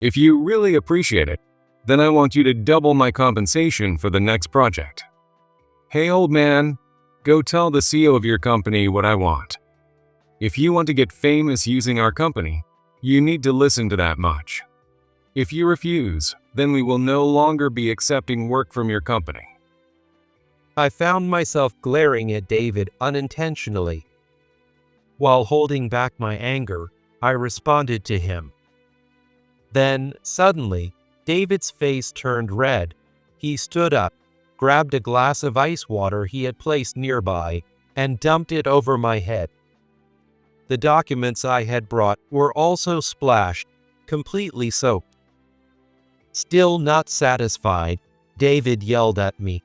If you really appreciate it, then I want you to double my compensation for the next project. Hey old man, go tell the CEO of your company what I want. If you want to get famous using our company, you need to listen to that much. If you refuse, then we will no longer be accepting work from your company." I found myself glaring at David unintentionally. While holding back my anger, I responded to him. Then, suddenly, David's face turned red. He stood up, grabbed a glass of ice water he had placed nearby, and dumped it over my head. The documents I had brought were also splashed, completely soaked. Still not satisfied, David yelled at me.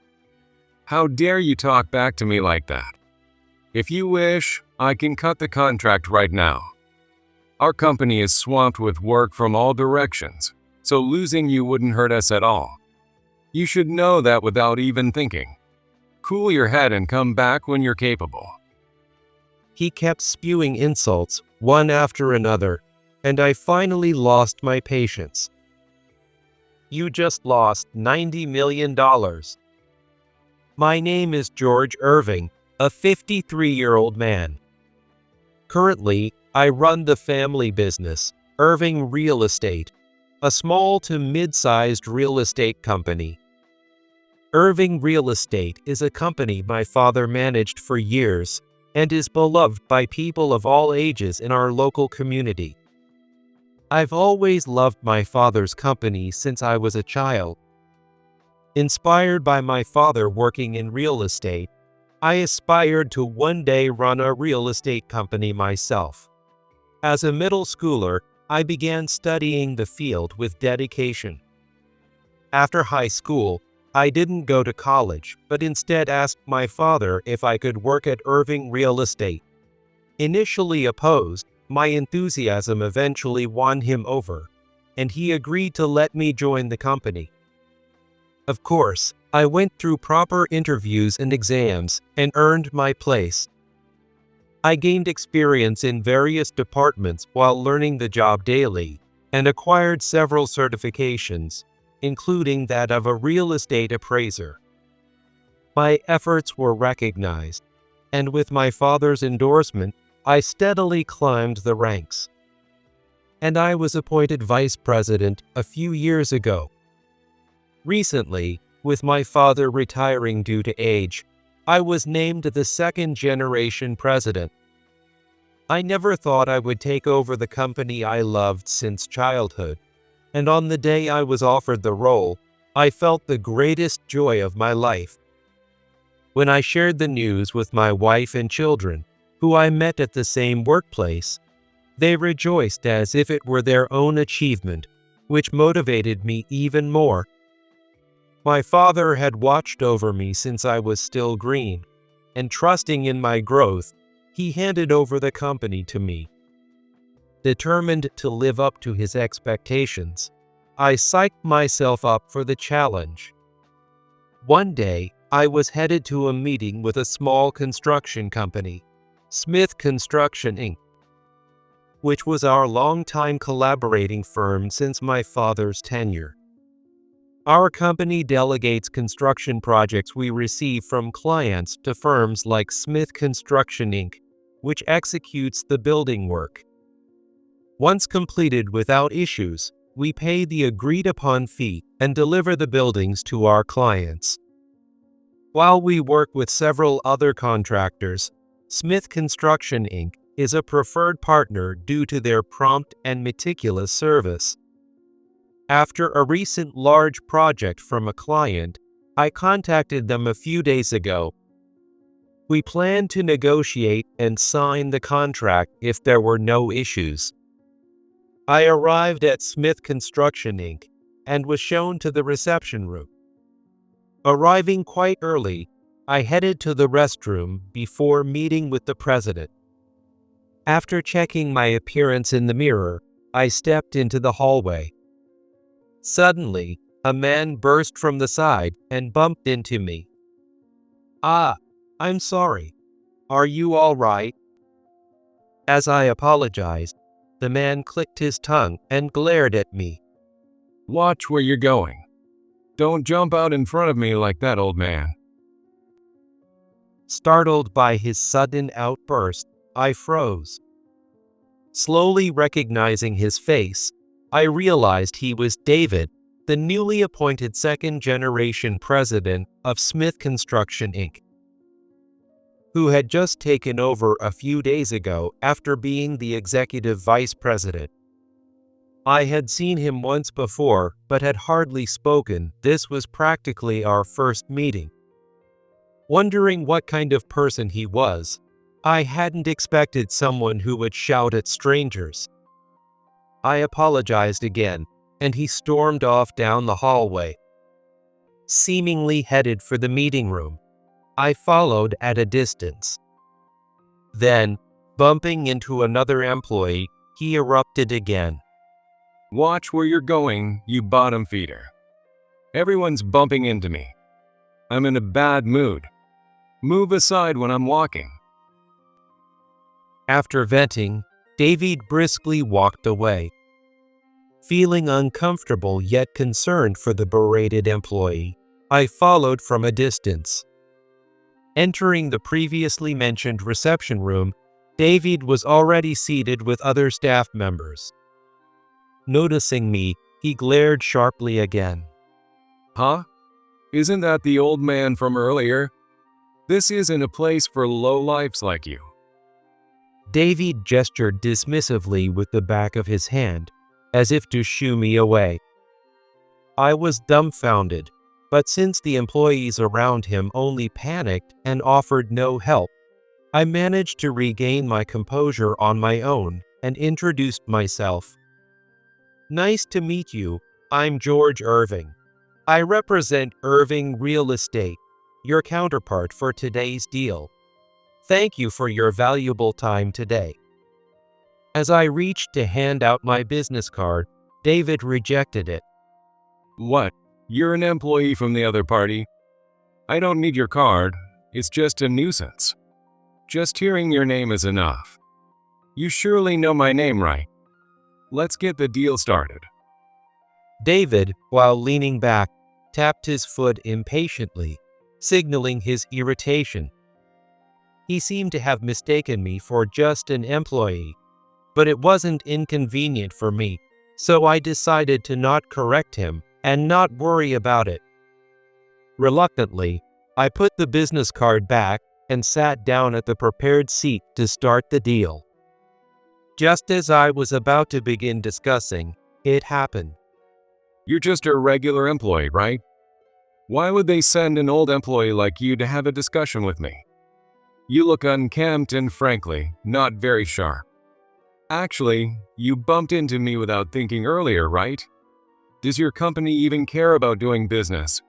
"How dare you talk back to me like that? If you wish, I can cut the contract right now. Our company is swamped with work from all directions, so losing you wouldn't hurt us at all. You should know that without even thinking. Cool your head and come back when you're capable." He kept spewing insults, one after another, and I finally lost my patience. "You just lost $90 million. My name is George Irving, a 53-year-old man. Currently, I run the family business, Irving Real Estate, a small to mid-sized real estate company. Irving Real Estate is a company my father managed for years and is beloved by people of all ages in our local community. I've always loved my father's company since I was a child. Inspired by my father working in real estate, I aspired to one day run a real estate company myself. As a middle schooler, I began studying the field with dedication. After high school, I didn't go to college, but instead asked my father if I could work at Irving Real Estate. Initially opposed, my enthusiasm eventually won him over, and he agreed to let me join the company. Of course, I went through proper interviews and exams and earned my place. I gained experience in various departments while learning the job daily and acquired several certifications, including that of a real estate appraiser. My efforts were recognized, and with my father's endorsement, I steadily climbed the ranks. And I was appointed vice president a few years ago. Recently, with my father retiring due to age, I was named the second-generation president. I never thought I would take over the company I loved since childhood, and on the day I was offered the role, I felt the greatest joy of my life. When I shared the news with my wife and children, who I met at the same workplace, they rejoiced as if it were their own achievement, which motivated me even more. My father had watched over me since I was still green, and trusting in my growth, he handed over the company to me. Determined to live up to his expectations, I psyched myself up for the challenge. One day, I was headed to a meeting with a small construction company, Smith Construction Inc., which was our longtime collaborating firm since my father's tenure. Our company delegates construction projects we receive from clients to firms like Smith Construction Inc., which executes the building work. Once completed without issues, we pay the agreed-upon fee and deliver the buildings to our clients. While we work with several other contractors, Smith Construction Inc. is a preferred partner due to their prompt and meticulous service. After a recent large project from a client, I contacted them a few days ago. We planned to negotiate and sign the contract if there were no issues. I arrived at Smith Construction Inc. and was shown to the reception room. Arriving quite early, I headed to the restroom before meeting with the president. After checking my appearance in the mirror, I stepped into the hallway. Suddenly, a man burst from the side and bumped into me. "Ah, I'm sorry. Are you all right?" As I apologized, the man clicked his tongue and glared at me. Watch where you're going. Don't jump out in front of me like that, old man. Startled by his sudden outburst, I froze. Slowly recognizing his face, I realized he was David, the newly appointed second-generation president of Smith Construction, Inc., who had just taken over a few days ago after being the executive vice president. I had seen him once before, but had hardly spoken. This was practically our first meeting. Wondering what kind of person he was, I hadn't expected someone who would shout at strangers. I apologized again, and he stormed off down the hallway, seemingly headed for the meeting room. I followed at a distance. Then, bumping into another employee, he erupted again. Watch where you're going, you bottom feeder. Everyone's bumping into me. I'm in a bad mood. Move aside when I'm walking. After venting, David briskly walked away. Feeling uncomfortable yet concerned for the berated employee, I followed from a distance. Entering the previously mentioned reception room, David was already seated with other staff members. Noticing me, he glared sharply again. Huh? Isn't that the old man from earlier? This isn't a place for lowlifes like you. David gestured dismissively with the back of his hand, as if to shoo me away. I was dumbfounded, but since the employees around him only panicked and offered no help, I managed to regain my composure on my own and introduced myself. Nice to meet you. I'm George Irving. I represent Irving Real Estate, your counterpart for today's deal. Thank you for your valuable time today. As I reached to hand out my business card, David rejected it. What? You're an employee from the other party? I don't need your card. It's just a nuisance. Just hearing your name is enough. You surely know my name, right? Let's get the deal started. David, while leaning back, tapped his foot impatiently, signaling his irritation. He seemed to have mistaken me for just an employee, but it wasn't inconvenient for me, so I decided to not correct him and not worry about it. Reluctantly, I put the business card back and sat down at the prepared seat to start the deal. Just as I was about to begin discussing, it happened. You're just a regular employee, right? Why would they send an old employee like you to have a discussion with me? You look unkempt and, frankly, not very sharp. Actually, you bumped into me without thinking earlier, right? Does your company even care about doing business?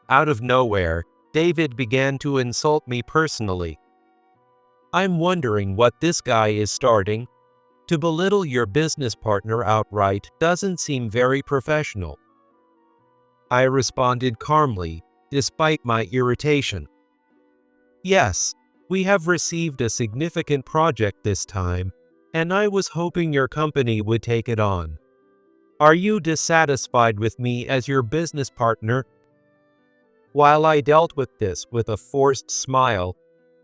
Out of nowhere, David began to insult me personally. I'm wondering what this guy is starting. To belittle your business partner outright doesn't seem very professional. I responded calmly, despite my irritation. Yes, we have received a significant project this time, and I was hoping your company would take it on. Are you dissatisfied with me as your business partner? While I dealt with this with a forced smile,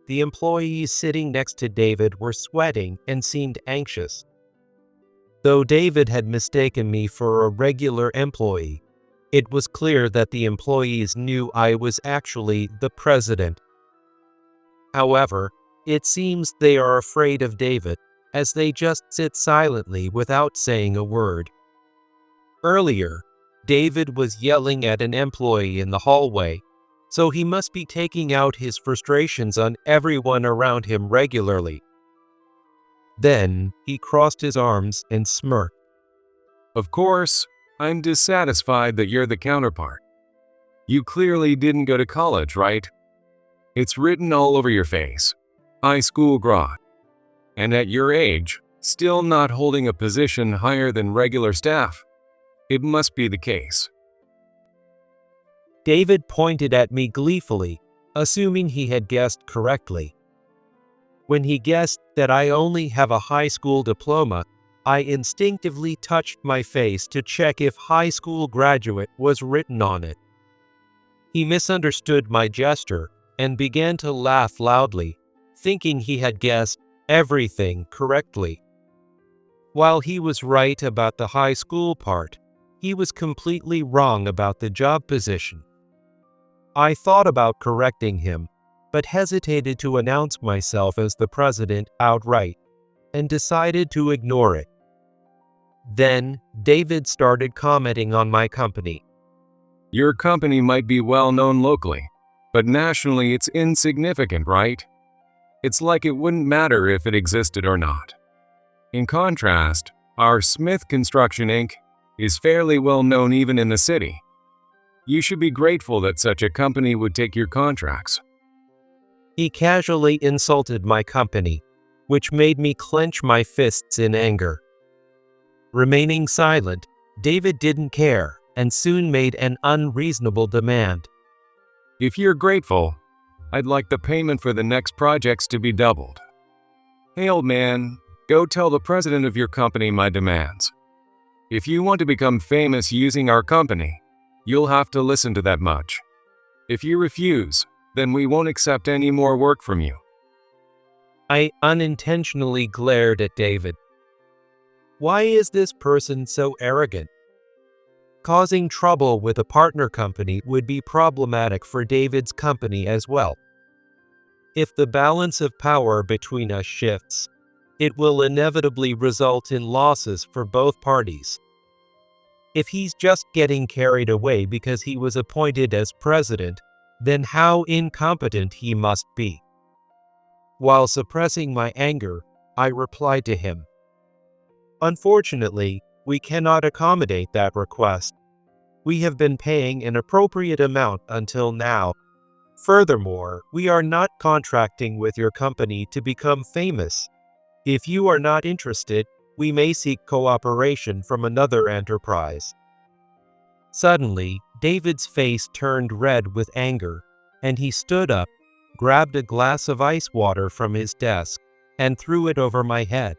the employees sitting next to David were sweating and seemed anxious. Though David had mistaken me for a regular employee, it was clear that the employees knew I was actually the president. However, it seems they are afraid of David, as they just sit silently without saying a word. Earlier, David was yelling at an employee in the hallway, so he must be taking out his frustrations on everyone around him regularly. Then, he crossed his arms and smirked. Of course, I'm dissatisfied that you're the counterpart. You clearly didn't go to college, right? It's written all over your face. High school grad. And at your age, still not holding a position higher than regular staff. It must be the case. David pointed at me gleefully, assuming he had guessed correctly. When he guessed that I only have a high school diploma, I instinctively touched my face to check if high school graduate was written on it. He misunderstood my gesture and began to laugh loudly, thinking he had guessed everything correctly. While he was right about the high school part, he was completely wrong about the job position. I thought about correcting him, but hesitated to announce myself as the president outright, and decided to ignore it. Then, David started commenting on my company. Your company might be well known locally, but nationally it's insignificant, right? It's like it wouldn't matter if it existed or not. In contrast, our Smith Construction Inc. is fairly well known even in the city. You should be grateful that such a company would take your contracts. He casually insulted my company, which made me clench my fists in anger. Remaining silent, David didn't care and soon made an unreasonable demand. If you're grateful, I'd like the payment for the next projects to be doubled. Hey old man, go tell the president of your company my demands. If you want to become famous using our company, you'll have to listen to that much. If you refuse, then we won't accept any more work from you. I unintentionally glared at David. Why is this person so arrogant? Causing trouble with a partner company would be problematic for David's company as well. If the balance of power between us shifts, it will inevitably result in losses for both parties. If he's just getting carried away because he was appointed as president, then how incompetent he must be. While suppressing my anger, I replied to him. Unfortunately, we cannot accommodate that request. We have been paying an appropriate amount until now. Furthermore, we are not contracting with your company to become famous. If you are not interested, we may seek cooperation from another enterprise. Suddenly, David's face turned red with anger, and he stood up, grabbed a glass of ice water from his desk, and threw it over my head.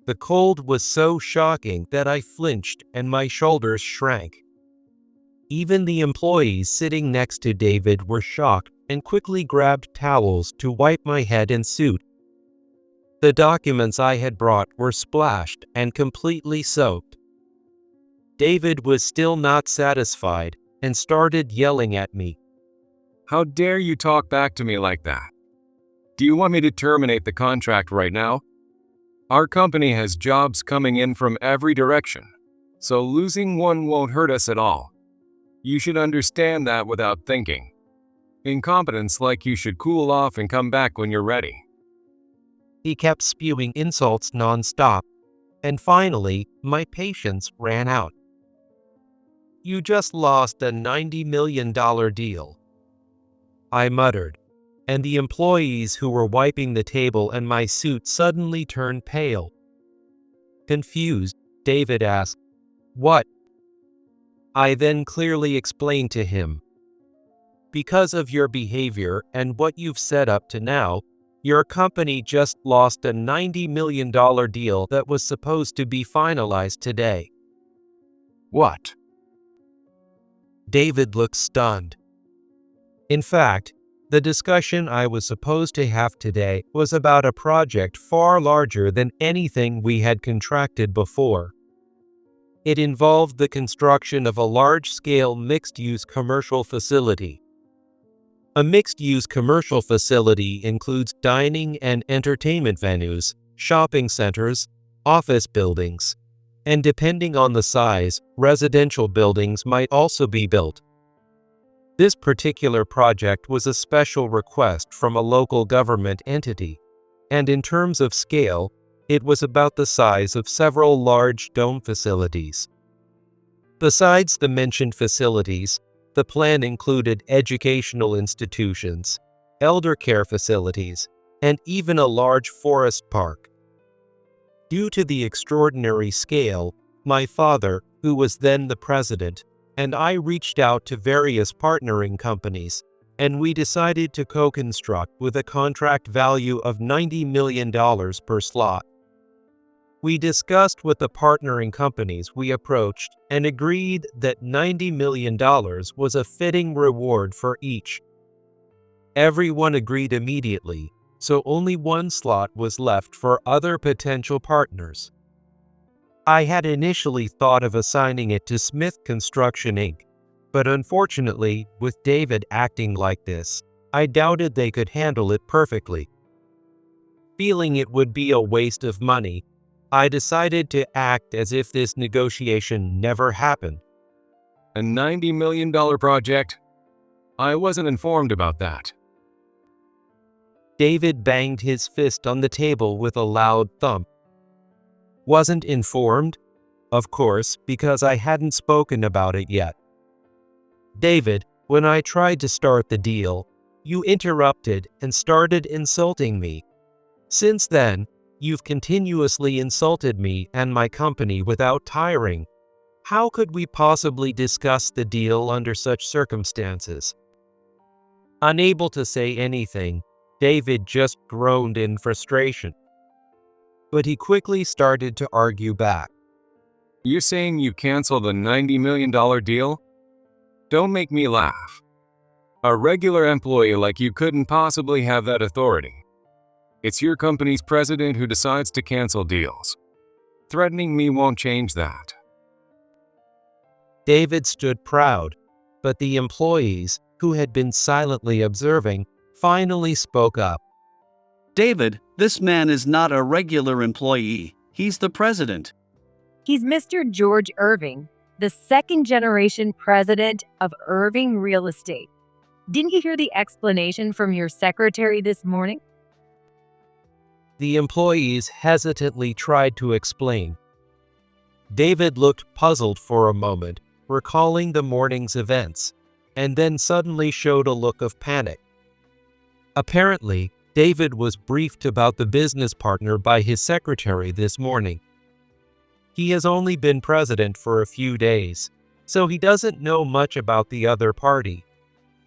The cold was so shocking that I flinched and my shoulders shrank. Even the employees sitting next to David were shocked and quickly grabbed towels to wipe my head and suit. The documents I had brought were splashed and completely soaked. David was still not satisfied and started yelling at me. How dare you talk back to me like that? Do you want me to terminate the contract right now? Our company has jobs coming in from every direction, so losing one won't hurt us at all. You should understand that without thinking. Incompetence like you should cool off and come back when you're ready. He kept spewing insults nonstop, and finally, my patience ran out. You just lost a $90 million deal, I muttered, and the employees who were wiping the table and my suit suddenly turned pale. Confused, David asked, "What?" I then clearly explained to him. Because of your behavior and what you've set up to now, your company just lost a $90 million deal that was supposed to be finalized today. What? David looked stunned. In fact, the discussion I was supposed to have today was about a project far larger than anything we had contracted before. It involved the construction of a large-scale mixed-use commercial facility. A mixed-use commercial facility includes dining and entertainment venues, shopping centers, office buildings, and depending on the size, residential buildings might also be built. This particular project was a special request from a local government entity, and in terms of scale, it was about the size of several large dome facilities. Besides the mentioned facilities, the plan included educational institutions, elder care facilities, and even a large forest park. Due to the extraordinary scale, my father, who was then the president, and I reached out to various partnering companies, and we decided to co-construct with a contract value of $90 million per slot. We discussed with the partnering companies we approached and agreed that $90 million was a fitting reward for each. Everyone agreed immediately, so only one slot was left for other potential partners. I had initially thought of assigning it to Smith Construction Inc., but unfortunately, with David acting like this, I doubted they could handle it perfectly. Feeling it would be a waste of money, I decided to act as if this negotiation never happened. A $90 million project? I wasn't informed about that. David banged his fist on the table with a loud thump. Wasn't informed? Of course, because I hadn't spoken about it yet. David, when I tried to start the deal, you interrupted and started insulting me. Since then, you've continuously insulted me and my company without tiring. How could we possibly discuss the deal under such circumstances? Unable to say anything, David just groaned in frustration. But he quickly started to argue back. You're saying you canceled the $90 million deal? Don't make me laugh. A regular employee like you couldn't possibly have that authority. It's your company's president who decides to cancel deals. Threatening me won't change that. David stood proud, but the employees, who had been silently observing, finally spoke up. David, this man is not a regular employee. He's the president. He's Mr. George Irving, the second-generation president of Irving Real Estate. Didn't you hear the explanation from your secretary this morning? The employees hesitantly tried to explain. David looked puzzled for a moment, recalling the morning's events, and then suddenly showed a look of panic. Apparently, David was briefed about the business partner by his secretary this morning. He has only been president for a few days, so he doesn't know much about the other party.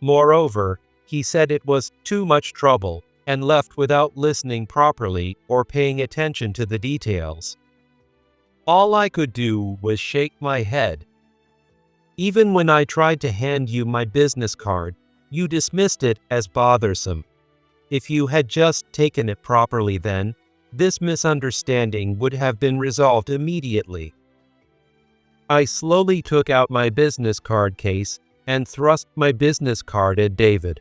Moreover, he said it was too much trouble and left without listening properly or paying attention to the details. All I could do was shake my head. Even when I tried to hand you my business card, you dismissed it as bothersome. If you had just taken it properly then, this misunderstanding would have been resolved immediately. I slowly took out my business card case and thrust my business card at David.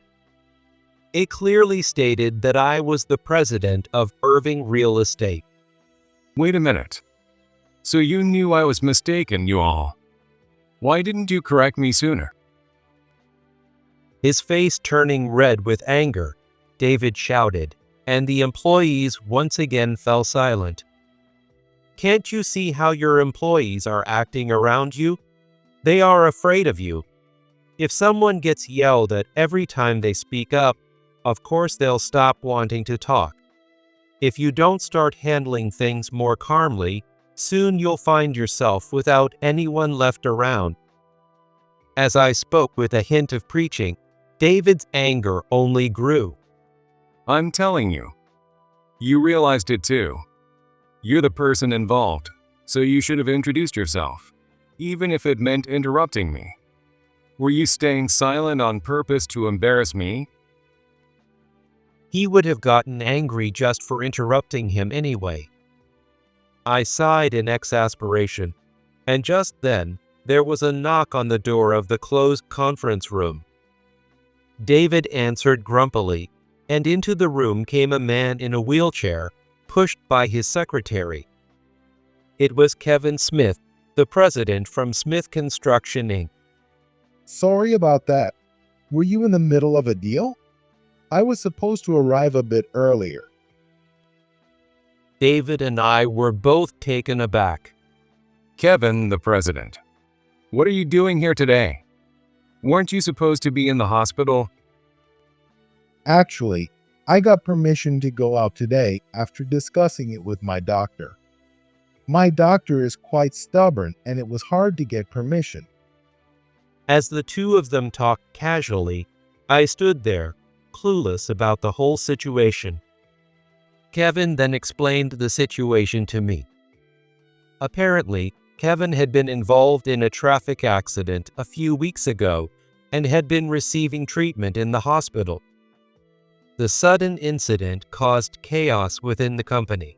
It clearly stated that I was the president of Irving Real Estate. Wait a minute. So you knew I was mistaken, you all. Why didn't you correct me sooner? His face turning red with anger, David shouted, and the employees once again fell silent. Can't you see how your employees are acting around you? They are afraid of you. If someone gets yelled at every time they speak up, of course they'll stop wanting to talk. If you don't start handling things more calmly, soon you'll find yourself without anyone left around. As I spoke with a hint of preaching, David's anger only grew. I'm telling you. You realized it too. You're the person involved, so you should have introduced yourself, even if it meant interrupting me. Were you staying silent on purpose to embarrass me? He would have gotten angry just for interrupting him anyway. I sighed in exasperation, and just then, there was a knock on the door of the closed conference room. David answered grumpily, and into the room came a man in a wheelchair, pushed by his secretary. It was Kevin Smith, the president from Smith Construction Inc. Sorry about that. Were you in the middle of a deal? I was supposed to arrive a bit earlier. David and I were both taken aback. Kevin, the president. What are you doing here today? Weren't you supposed to be in the hospital? Actually, I got permission to go out today after discussing it with my doctor. My doctor is quite stubborn and it was hard to get permission. As the two of them talked casually, I stood there, clueless about the whole situation. Kevin then explained the situation to me. Apparently, Kevin had been involved in a traffic accident a few weeks ago and had been receiving treatment in the hospital. The sudden incident caused chaos within the company.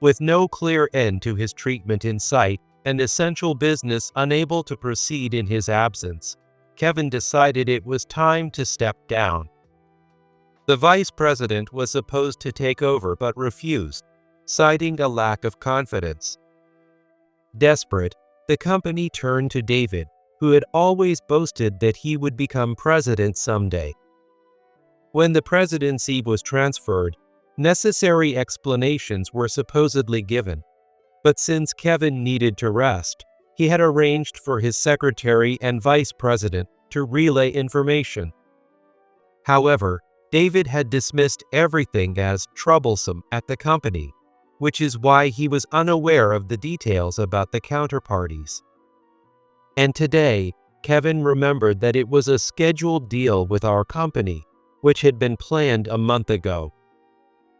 With no clear end to his treatment in sight and essential business unable to proceed in his absence, Kevin decided it was time to step down. The vice president was supposed to take over but refused, citing a lack of confidence. Desperate, the company turned to David, who had always boasted that he would become president someday. When the presidency was transferred, necessary explanations were supposedly given, but since Kevin needed to rest, he had arranged for his secretary and vice president to relay information. However, David had dismissed everything as troublesome at the company, which is why he was unaware of the details about the counterparties. And today, Kevin remembered that it was a scheduled deal with our company, which had been planned a month ago.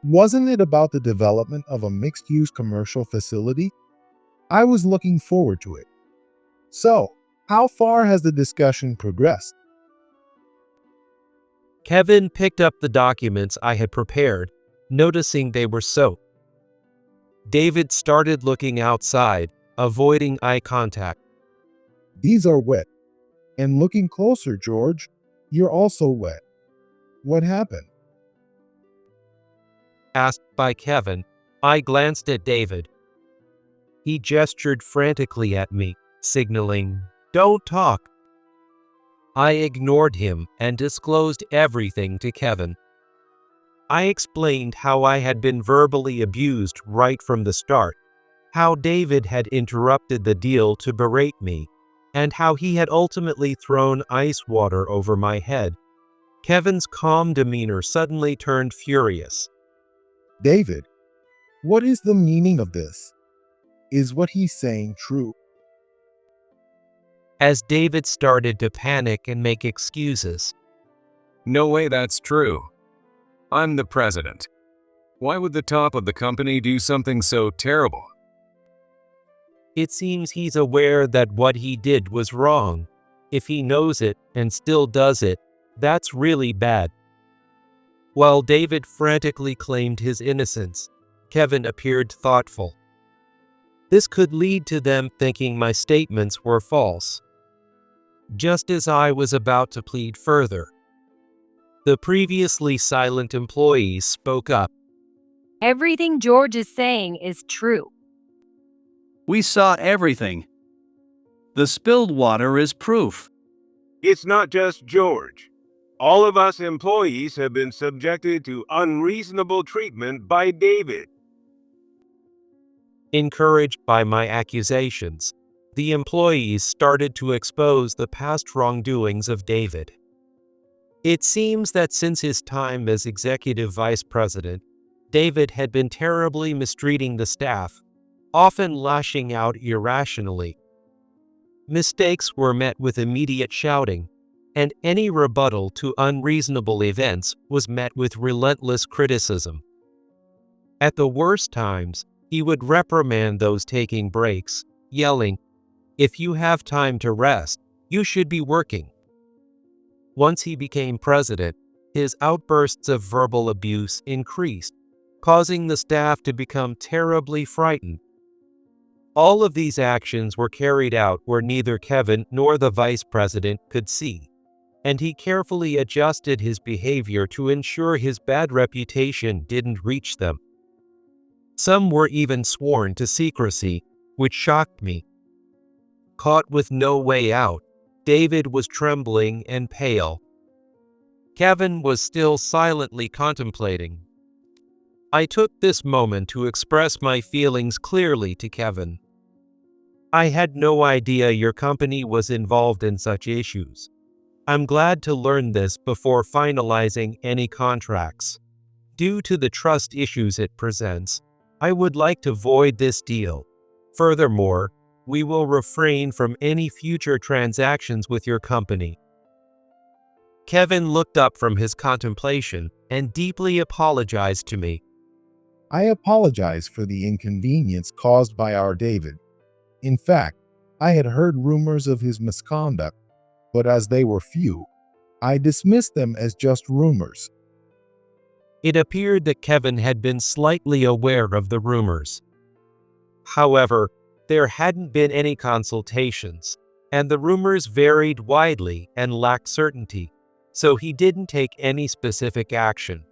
Wasn't it about the development of a mixed-use commercial facility? I was looking forward to it. So, how far has the discussion progressed? Kevin picked up the documents I had prepared, noticing they were soaked. David started looking outside, avoiding eye contact. These are wet. And looking closer, George, you're also wet. What happened? Asked by Kevin, I glanced at David. He gestured frantically at me, signaling, "Don't talk." I ignored him and disclosed everything to Kevin. I explained how I had been verbally abused right from the start, how David had interrupted the deal to berate me, and how he had ultimately thrown ice water over my head. Kevin's calm demeanor suddenly turned furious. David, what is the meaning of this? Is what he's saying true? As David started to panic and make excuses. No way that's true. I'm the president. Why would the top of the company do something so terrible? It seems he's aware that what he did was wrong. If he knows it and still does it, that's really bad. While David frantically claimed his innocence, Kevin appeared thoughtful. This could lead to them thinking my statements were false. Just as I was about to plead further, the previously silent employees spoke up. Everything George is saying is true. We saw everything. The spilled water is proof. It's not just George. All of us employees have been subjected to unreasonable treatment by David. Encouraged by my accusations, the employees started to expose the past wrongdoings of David. It seems that since his time as executive vice president, David had been terribly mistreating the staff, often lashing out irrationally. Mistakes were met with immediate shouting, and any rebuttal to unreasonable events was met with relentless criticism. At the worst times, he would reprimand those taking breaks, yelling, "If you have time to rest, you should be working." Once he became president, his outbursts of verbal abuse increased, causing the staff to become terribly frightened. All of these actions were carried out where neither Kevin nor the vice president could see, and he carefully adjusted his behavior to ensure his bad reputation didn't reach them. Some were even sworn to secrecy, which shocked me. Caught with no way out, David was trembling and pale. Kevin was still silently contemplating. I took this moment to express my feelings clearly to Kevin. I had no idea your company was involved in such issues. I'm glad to learn this before finalizing any contracts. Due to the trust issues it presents, I would like to void this deal. Furthermore, we will refrain from any future transactions with your company. Kevin looked up from his contemplation and deeply apologized to me. I apologize for the inconvenience caused by our David. In fact, I had heard rumors of his misconduct, but as they were few, I dismissed them as just rumors. It appeared that Kevin had been slightly aware of the rumors. However, there hadn't been any consultations, and the rumors varied widely and lacked certainty, so he didn't take any specific action.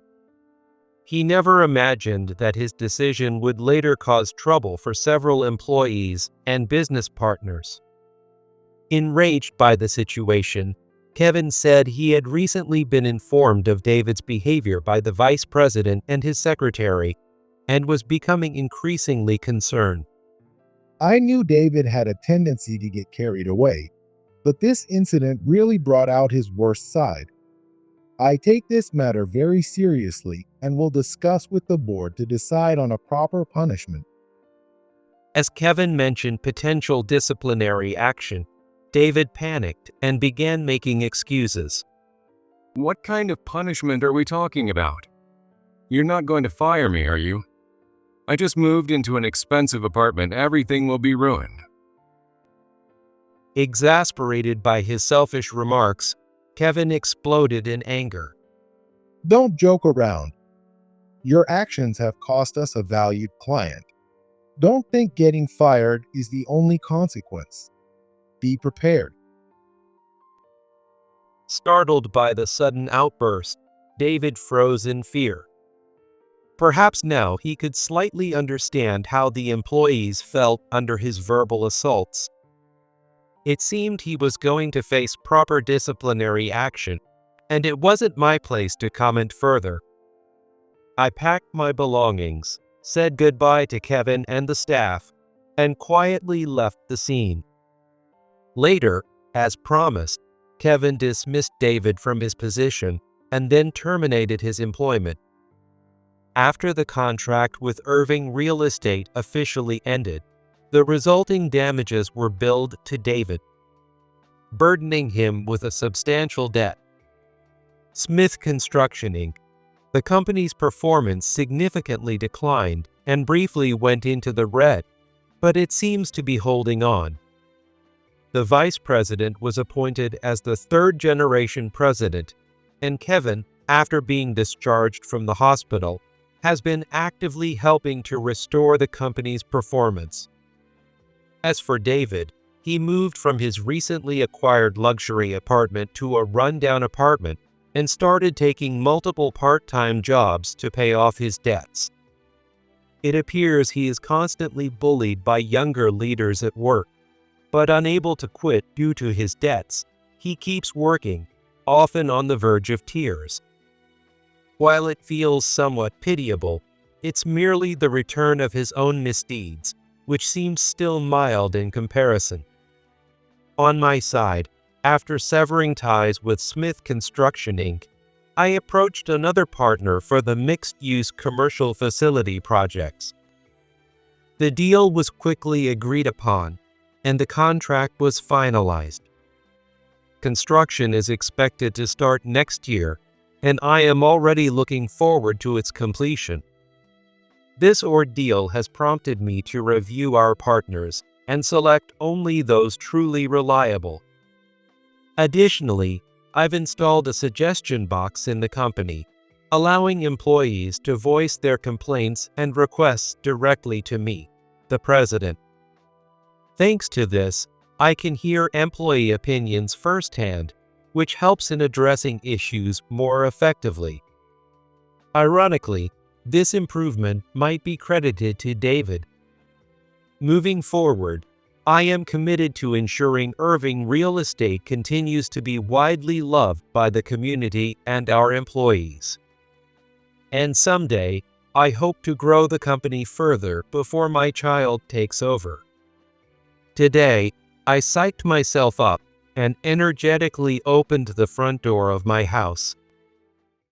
He never imagined that his decision would later cause trouble for several employees and business partners. Enraged by the situation, Kevin said he had recently been informed of David's behavior by the vice president and his secretary, and was becoming increasingly concerned. I knew David had a tendency to get carried away, but this incident really brought out his worst side. I take this matter very seriously and will discuss with the board to decide on a proper punishment. As Kevin mentioned potential disciplinary action, David panicked and began making excuses. What kind of punishment are we talking about? You're not going to fire me, are you? I just moved into an expensive apartment. Everything will be ruined. Exasperated by his selfish remarks, Kevin exploded in anger. Don't joke around. Your actions have cost us a valued client. Don't think getting fired is the only consequence. Be prepared. Startled by the sudden outburst, David froze in fear. Perhaps now he could slightly understand how the employees felt under his verbal assaults. It seemed he was going to face proper disciplinary action, and it wasn't my place to comment further. I packed my belongings, said goodbye to Kevin and the staff, and quietly left the scene. Later, as promised, Kevin dismissed David from his position and then terminated his employment. After the contract with Irving Real Estate officially ended, the resulting damages were billed to David, burdening him with a substantial debt. Smith Construction Inc., the company's performance significantly declined and briefly went into the red, but it seems to be holding on. The vice president was appointed as the third-generation president, and Kevin, after being discharged from the hospital, has been actively helping to restore the company's performance. As for David, he moved from his recently acquired luxury apartment to a rundown apartment and started taking multiple part-time jobs to pay off his debts. It appears he is constantly bullied by younger leaders at work, but unable to quit due to his debts, he keeps working, often on the verge of tears. While it feels somewhat pitiable, it's merely the return of his own misdeeds, which seems still mild in comparison. On my side, after severing ties with Smith Construction Inc., I approached another partner for the mixed-use commercial facility projects. The deal was quickly agreed upon, and the contract was finalized. Construction is expected to start next year, and I am already looking forward to its completion. This ordeal has prompted me to review our partners and select only those truly reliable. Additionally, I've installed a suggestion box in the company, allowing employees to voice their complaints and requests directly to me, the president. Thanks to this, I can hear employee opinions firsthand, which helps in addressing issues more effectively. Ironically, this improvement might be credited to David. Moving forward, I am committed to ensuring Irving Real Estate continues to be widely loved by the community and our employees. And someday, I hope to grow the company further before my child takes over. Today, I psyched myself up and energetically opened the front door of my house.